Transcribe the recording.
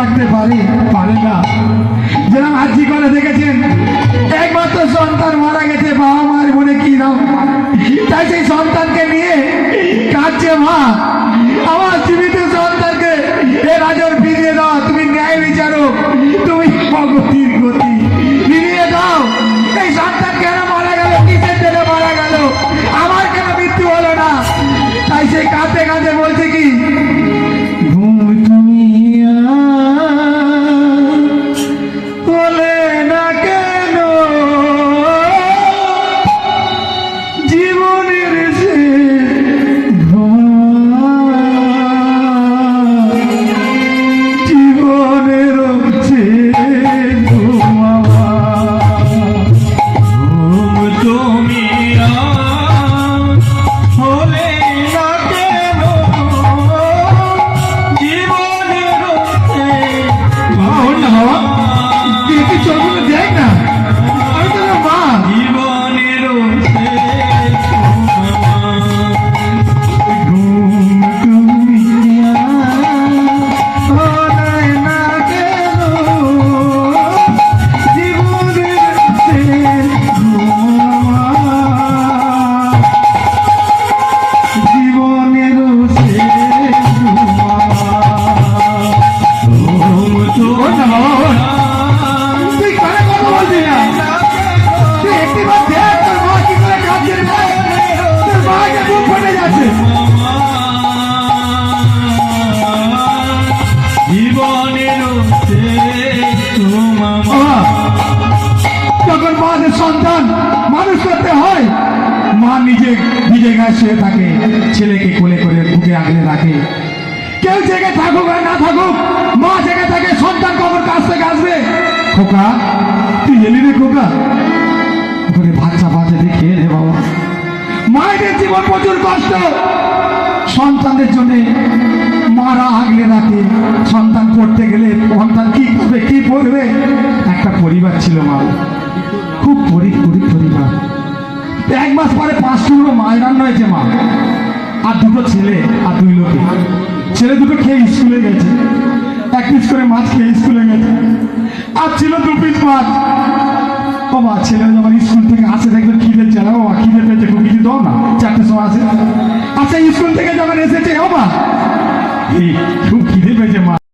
রাখতে পারে পারে না। যেরকম হাজি করে দেখেছেন একমাত্র সন্তান মারা গেছে, বাবা মার মনে কি নাম, তাই সেই সন্তানকে নিয়ে কাঁদছে মা, আমার জীবিত সন্তানকে এ রাজর ফিরিয়ে দাও, তুমি ন্যায় বিচারক, তুমি ভগতির গতি ফিরিয়ে দাও। এই সন্তান কেন মারা গেল, কিসের জন্য মারা গেল, আমার কেন মৃত্যু হলো না? তাই সে কাঁদতে কাঁদতে বলছে কি, ঘুম তুমি বলে না কেন জীবনের সে জীবনের তুমি হলে না কেন জীবনের বাবা কি চোখগুলো দেখ না, আমি তো মা। জীবনের ঘুম তুমি বলে না কেন জীবনের শেষ জীবনের শেষ তুই কানে কথা বলবি না, তুই একটিবার দেখ তোর মা কি করে কাঁদছে, তোর মাকে বুক ফেটে যাচ্ছে। জীবনের বাবা, যখন মাদের সন্তান মানুষ করতে হয়, মা নিজে ভিজে গায়ে শুয়ে থাকে, ছেলেকে কোলে করে বুকে আগলে রাখে। কেউ জেগে থাকুক আর না থাকুক, মা জেগে থাকে, সন্তান কবর কাছ থেকে আসবে, খোকা তুই এলি রে খোকা, ওখানে বাচ্চা বাচ্চা দিয়ে খেয়ে রে বাবা। মায়েদের জীবন প্রচুর কষ্ট, সন্তানদের জন্য মারা আগলে রাখে। সন্তান পড়তে গেলে সন্তান কি করবে কি পড়বে, একটা পরিবার ছিল মা, খুব গরিব পরিবার। 1 মাস পরে 5 টুকরো মায়ের রান্না হয়েছে মা, আর 2টো ছেলে আর 2 লোকে, ছেলে 2টো খেয়ে স্কুলে গেছে, 1 পিস করে মাছ খেয়ে স্কুলে গেছে, আর ছিল 2 পিস মাছ। বাবা ছেলে যখন স্কুল থেকে আসে দেখবেন খিদে চালা, বাবা খিদে পেয়েছে, খুব কিছু দাও না, 4টের সময় আসে। আচ্ছা স্কুল থেকে যখন এসেছে বাবা খুব খিদে পেয়েছে মা,